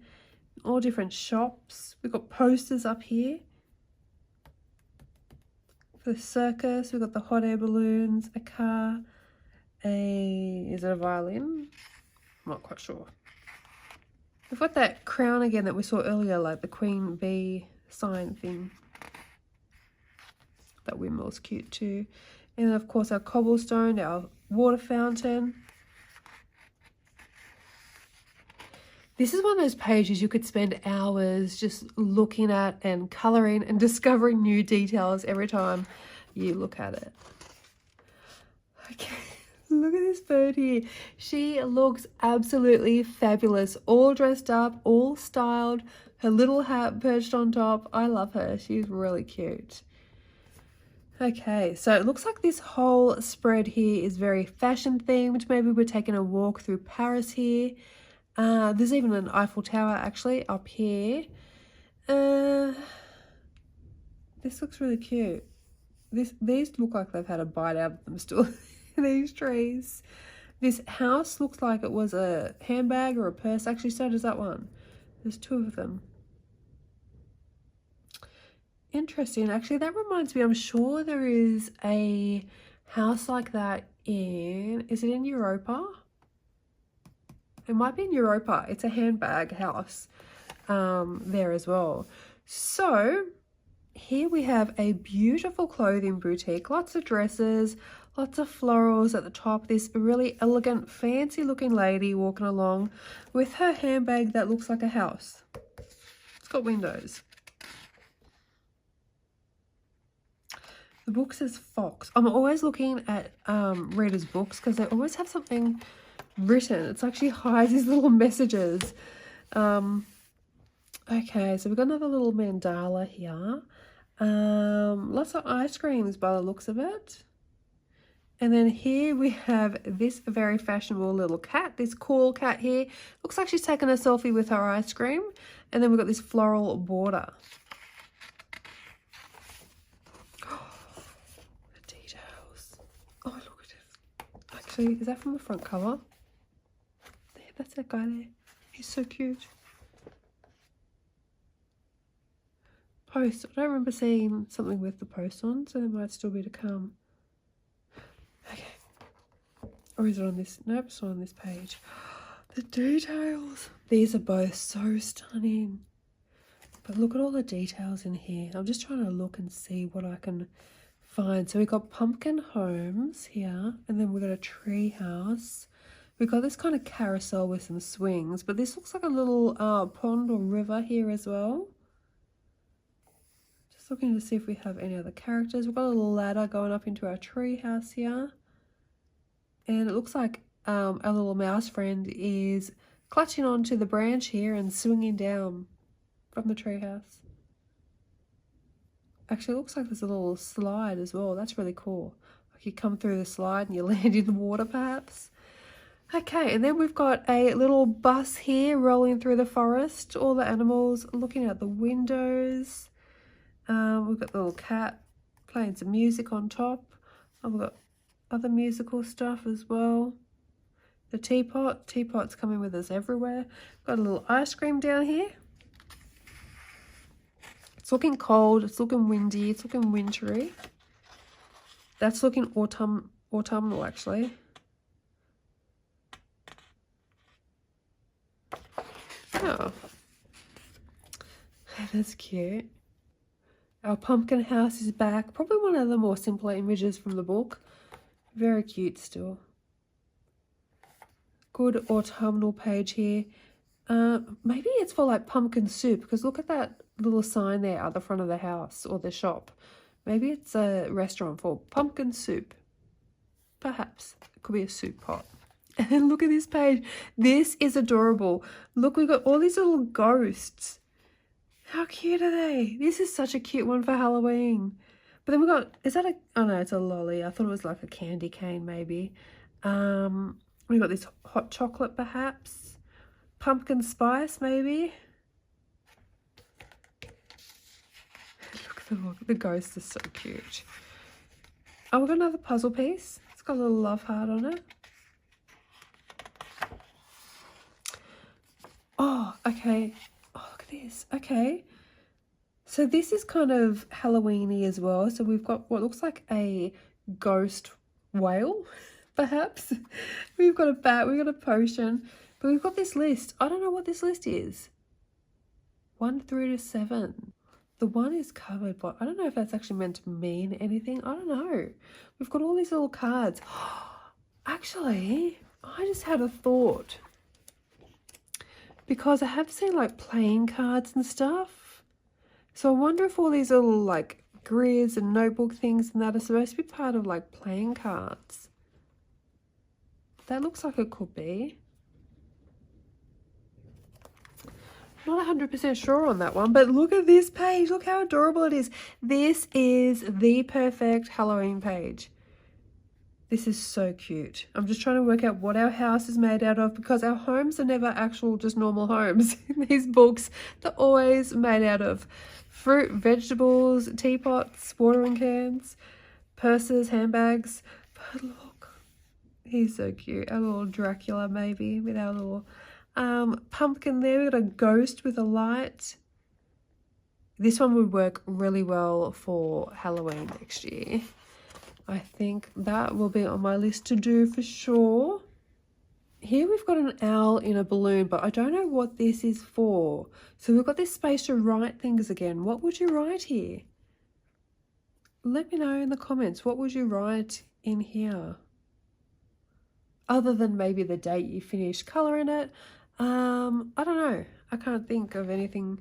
All different shops. We've got posters up here. For the circus, we've got the hot air balloons, a car, is it a violin? I'm not quite sure. We've got that crown again that we saw earlier, like the queen bee sign thing. That windmill's cute too. And then of course our cobblestone, our water fountain. This is one of those pages you could spend hours just looking at and colouring and discovering new details every time you look at it. Okay, look at this bird here. She looks absolutely fabulous, all dressed up, all styled, her little hat perched on top. I love her. She's really cute. Okay, so it looks like this whole spread here is very fashion themed. Maybe we're taking a walk through Paris here. There's even an Eiffel Tower actually up here. This looks really cute. These look like they've had a bite out of them still. These trees. This house looks like it was a handbag or a purse. Actually, so does that one. There's two of them. Interesting. Actually, that reminds me, I'm sure there is a house like that is it in Europa? It might be in Europa. It's a handbag house there as well. So here we have a beautiful clothing boutique. Lots of dresses, lots of florals at the top. This really elegant, fancy looking lady walking along with her handbag that looks like a house. It's got windows. The book says Fox. I'm always looking at readers' books because they always have something written. It's like she hides these little messages. Okay, so we've got another little mandala here. Lots of ice creams by the looks of it. And then here we have this very fashionable little cat, this cool cat here. Looks like she's taken a selfie with her ice cream. And then we've got this floral border. Actually, is that from the front cover? There, that's that guy there. He's so cute. Post. I don't remember seeing something with the post on, so there might still be to come. Okay. Or is it on this? Nope, it's not on this page. The details. These are both so stunning. But look at all the details in here. I'm just trying to look and see what I can find. So we've got pumpkin homes here, and then we've got a tree house. We've got this kind of carousel with some swings, but this looks like a little pond or river here as well. Just looking to see if we have any other characters. We've got a little ladder going up into our tree house here. And it looks like our little mouse friend is clutching onto the branch here and swinging down from the tree house. Actually, it looks like there's a little slide as well. That's really cool. Like you come through the slide and you land in the water perhaps. Okay, and then we've got a little bus here rolling through the forest. All the animals looking out the windows. We've got the little cat playing some music on top. And we've got other musical stuff as well. The teapot. Teapot's coming with us everywhere. Got a little ice cream down here. It's looking cold. It's looking windy. It's looking wintry. That's looking autumnal actually. Oh, that's cute. Our pumpkin house is back. Probably one of the more simpler images from the book. Very cute still. Good autumnal page here. Maybe it's for like pumpkin soup, because look at that little sign there at the front of the house or the shop. Maybe it's a restaurant for pumpkin soup. Perhaps. It could be a soup pot. And look at this page. This is adorable. Look, we've got all these little ghosts. How cute are they? This is such a cute one for Halloween. But then we've got, is that a, oh no, it's a lolly. I thought it was like a candy cane maybe. We've got this hot chocolate perhaps. Pumpkin spice maybe. Look, the ghost is so cute. Oh, we've got another puzzle piece. It's got a little love heart on it. Oh, okay. Oh, look at this. Okay. So this is kind of Halloween-y as well. So we've got what looks like a ghost whale, perhaps. We've got a bat, we've got a potion, but we've got this list. I don't know what this list is. 1 through to 7. The 1 is covered, but I don't know if that's actually meant to mean anything. I don't know. We've got all these little cards. Actually, I just had a thought. Because I have seen like playing cards and stuff. So I wonder if all these little like grids and notebook things and that are supposed to be part of like playing cards. That looks like it could be. Not 100% sure on that one, but look at this page. Look how adorable it is. This is the perfect Halloween page. This is so cute. I'm just trying to work out what our house is made out of, because our homes are never actual just normal homes. In these books, they're always made out of fruit, vegetables, teapots, watering cans, purses, handbags. But look, he's so cute. A little Dracula maybe with our little pumpkin there. We've got a ghost with a light. This one would work really well for Halloween next year. I think that will be on my list to do for sure. Here we've got an owl in a balloon, but I don't know what this is for. So we've got this space to write things again. What would you write here? Let me know in the comments. What would you write in here? Other than maybe the date you finished colouring it. I don't know. I can't think of anything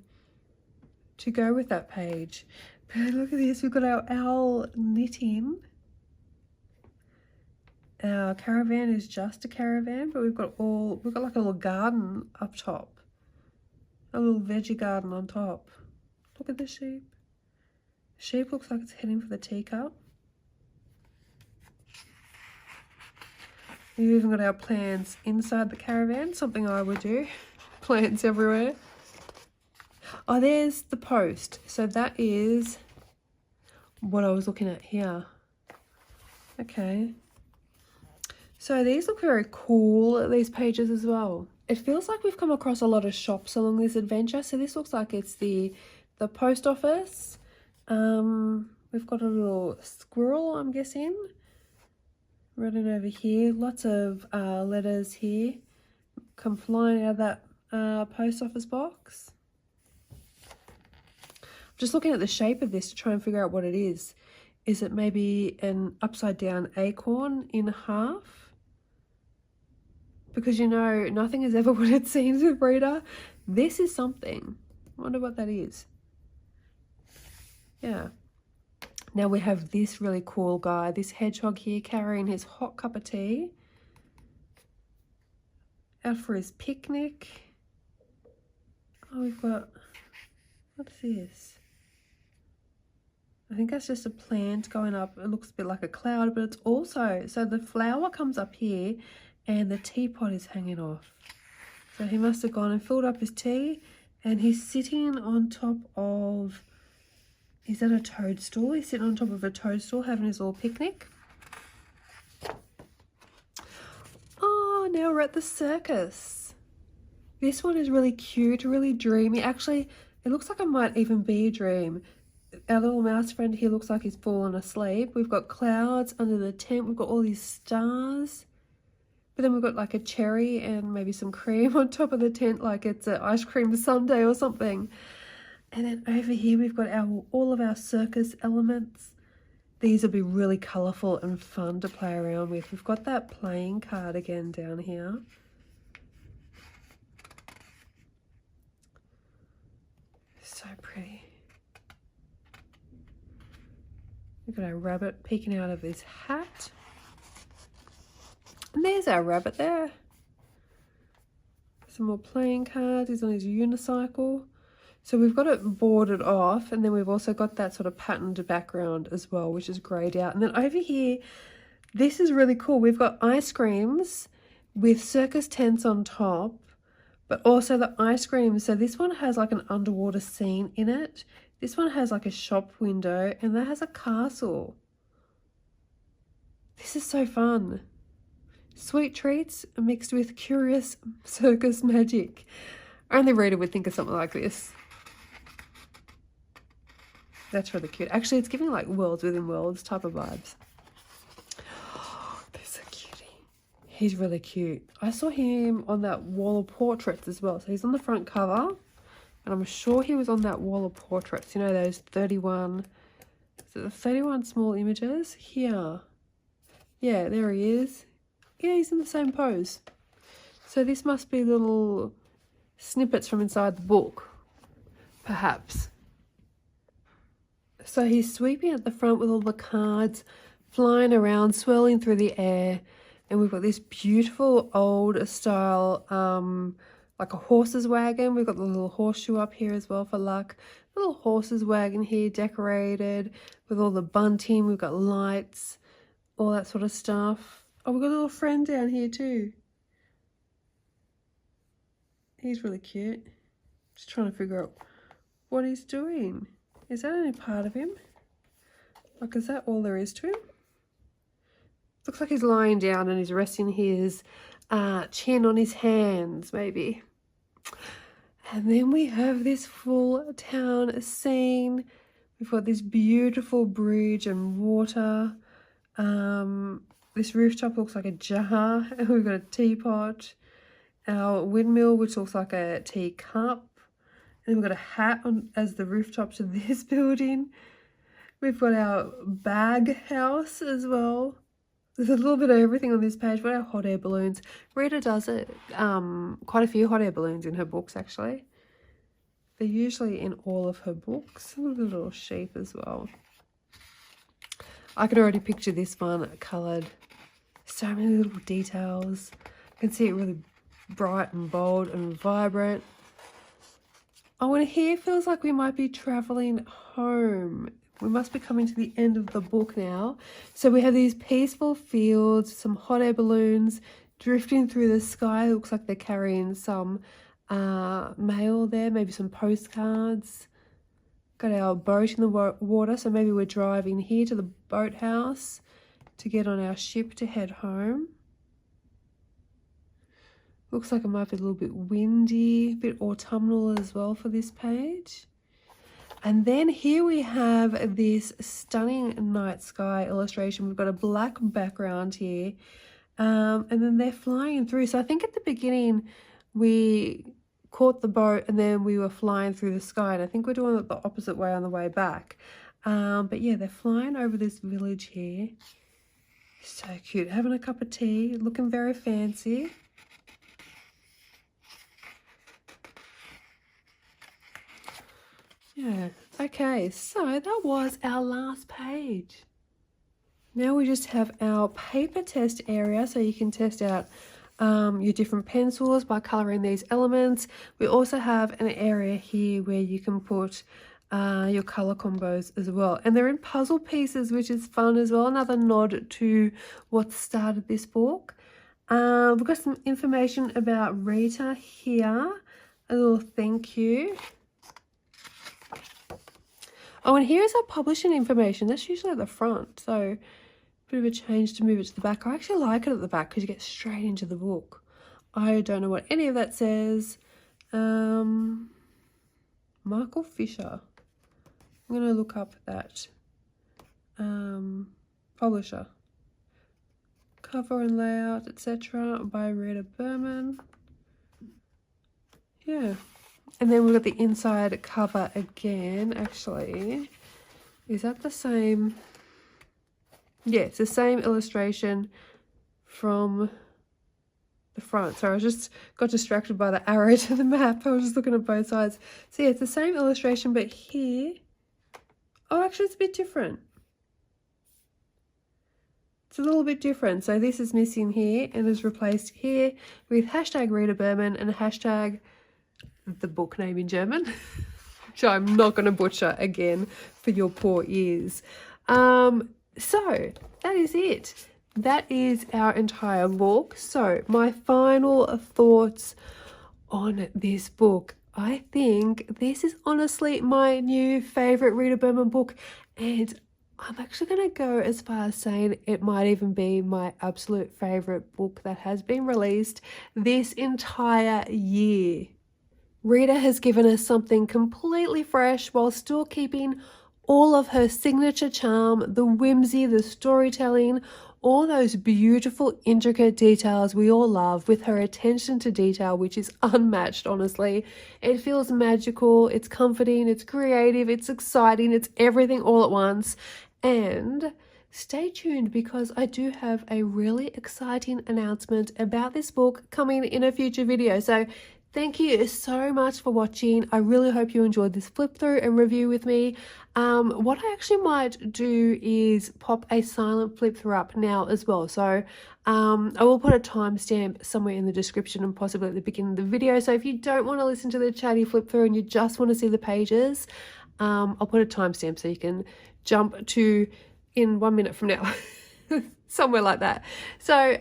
to go with that page. But look at this. We've got our owl knitting. Our caravan is just a caravan, but we've got like a little garden up top. A little veggie garden on top. Look at the sheep. Sheep looks like it's heading for the teacup. We've even got our plants inside the caravan, something I would do. Plants everywhere. Oh, there's the post. So that is what I was looking at here. Okay. So these look very cool, these pages as well. It feels like we've come across a lot of shops along this adventure. So this looks like it's the post office. We've got a little squirrel, I'm guessing, running over here. Lots of letters here come flying out of that post office box. I'm just looking at the shape of this to try and figure out what it is. Is it maybe an upside down acorn in half? Because, you know, nothing is ever what it seems with Rita. This is something. I wonder what that is. Yeah. Now we have this really cool guy, this hedgehog here carrying his hot cup of tea. Out for his picnic. Oh, we've got, what's this? I think that's just a plant going up. It looks a bit like a cloud, but it's also, so the flower comes up here and the teapot is hanging off. So he must have gone and filled up his tea, and he's sitting on top of, is that a toadstool? He's sitting on top of a toadstool having his little picnic. Oh, now we're at the circus. This one is really cute, really dreamy. Actually, it looks like it might even be a dream. Our little mouse friend here looks like he's fallen asleep. We've got clouds under the tent. We've got all these stars. But then we've got like a cherry and maybe some cream on top of the tent, like it's an ice cream sundae or something. And then over here we've got all of our circus elements. These will be really colourful and fun to play around with. We've got that playing card again down here. So pretty. We've got our rabbit peeking out of his hat. And there's our rabbit there. Some more playing cards. He's on his unicycle. So we've got it boarded off, and then we've also got that sort of patterned background as well, which is greyed out. And then over here, this is really cool. We've got ice creams with circus tents on top, but also the ice cream. So this one has like an underwater scene in it. This one has like a shop window, and that has a castle. This is so fun. Sweet treats mixed with curious circus magic. Only Rita would think of something like this. That's really cute. Actually, it's giving like worlds within worlds type of vibes. Oh, there's a cutie. He's really cute. I saw him on that wall of portraits as well. So he's on the front cover. And I'm sure he was on that wall of portraits. You know, those 31... Is it the 31 small images? Here. Yeah, there he is. Yeah, he's in the same pose. So this must be little snippets from inside the book, perhaps. So he's sweeping at the front with all the cards flying around, swirling through the air. And we've got this beautiful old style, like a horse's wagon. We've got the little horseshoe up here as well for luck. Little horse's wagon here decorated with all the bunting. We've got lights, all that sort of stuff. Oh, we've got a little friend down here too. He's really cute. Just trying to figure out what he's doing. Is that any part of him? Like, is that all there is to him? Looks like he's lying down and he's resting his chin on his hands, maybe. And then we have this full town scene. We've got this beautiful bridge and water. This rooftop looks like a jar, and we've got a teapot. Our windmill, which looks like a teacup. And then we've got a hat on as the rooftop to this building. We've got our bag house as well. There's a little bit of everything on this page. We've got our hot air balloons. Rita does it, quite a few hot air balloons in her books, actually. They're usually in all of her books. Look at the little sheep as well. I can already picture this one coloured. So many little details. I can see it really bright and bold and vibrant. Oh, and here feels like we might be travelling home. We must be coming to the end of the book now. So we have these peaceful fields, some hot air balloons drifting through the sky. It looks like they're carrying some mail there, maybe some postcards. Got our boat in the water, so maybe we're driving here to the boathouse to get on our ship to head home. Looks like it might be a little bit windy, a bit autumnal as well for this page. And then here we have this stunning night sky illustration. We've got a black background here. And then they're flying through. So I think at the beginning we caught the boat and then we were flying through the sky. And I think we're doing it the opposite way on the way back. But yeah, they're flying over this village here. So cute. Having a cup of tea, looking very fancy. Yeah, okay, so that was our last page. Now we just have our paper test area, so you can test out your different pencils by colouring these elements. We also have an area here where you can put your colour combos as well. And they're in puzzle pieces, which is fun as well. Another nod to what started this book. We've got some information about Rita here. A little thank you. Oh, and here's our publishing information. That's usually at the front, so a bit of a change to move it to the back. I actually like it at the back because you get straight into the book. I don't know what any of that says. Michael Fisher. I'm going to look up that publisher. Cover and layout, etc. by Rita Berman. Yeah. And then we've got the inside cover again, actually. Is that the same? Yeah, it's the same illustration from the front. So I just got distracted by the arrow to the map. I was just looking at both sides. So yeah, it's the same illustration, but here, oh, actually it's a bit different. It's a little bit different. So this is missing here and is replaced here with hashtag Rita Berman and hashtag the book name in German, which I'm not going to butcher again for your poor ears. So that is it. That is our entire book. So my final thoughts on this book. I think this is honestly my new favorite Rita Berman book, and I'm actually going to go as far as saying it might even be my absolute favorite book that has been released this entire year. Rita has given us something completely fresh while still keeping all of her signature charm, the whimsy, the storytelling, all those beautiful, intricate details we all love, with her attention to detail, which is unmatched, honestly. It feels magical, it's comforting, it's creative, it's exciting, it's everything all at once. And stay tuned because I do have a really exciting announcement about this book coming in a future video. So thank you so much for watching. I really hope you enjoyed this flip through and review with me. What I actually might do is pop a silent flip through up now as well. So I will put a timestamp somewhere in the description and possibly at the beginning of the video. So if you don't want to listen to the chatty flip through and you just want to see the pages, I'll put a timestamp so you can jump to in 1 minute from now. Somewhere like that. So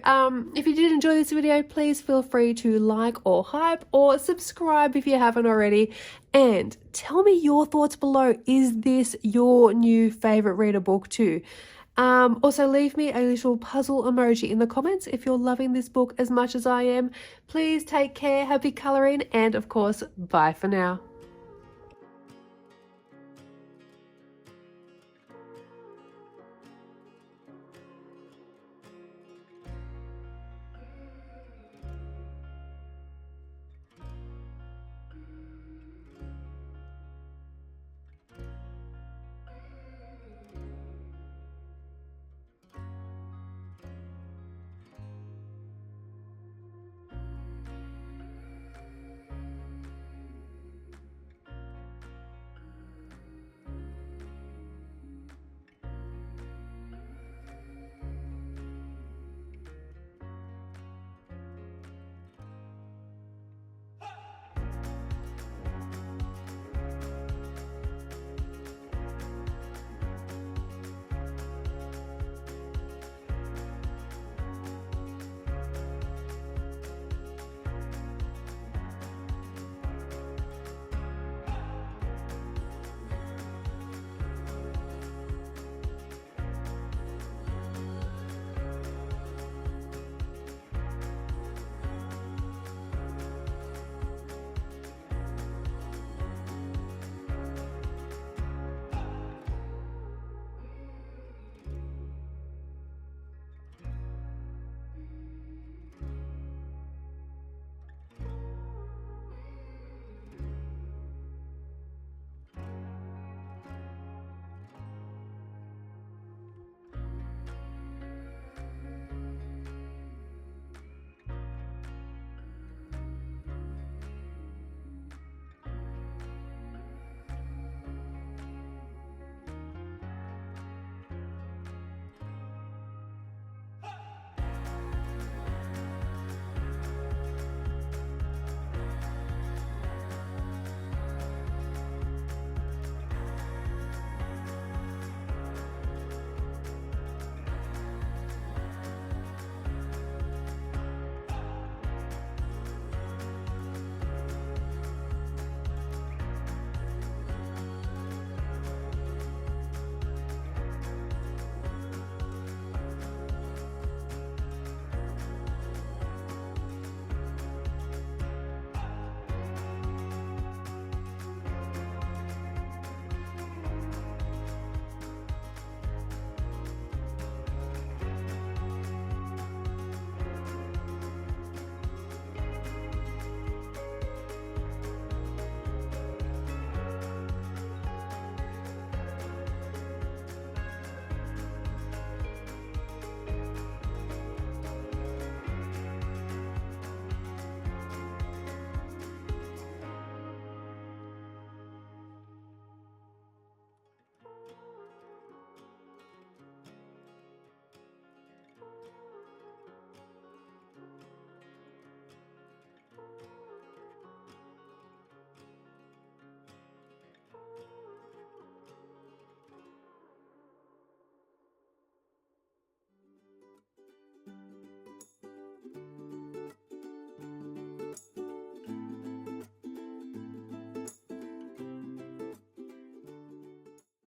if you did enjoy this video, please feel free to like or hype or subscribe if you haven't already, and tell me your thoughts below. Is this your new favorite Rita book too? Also leave me a little puzzle emoji in the comments if you're loving this book as much as I am. Please take care, happy coloring, and of course, bye for now.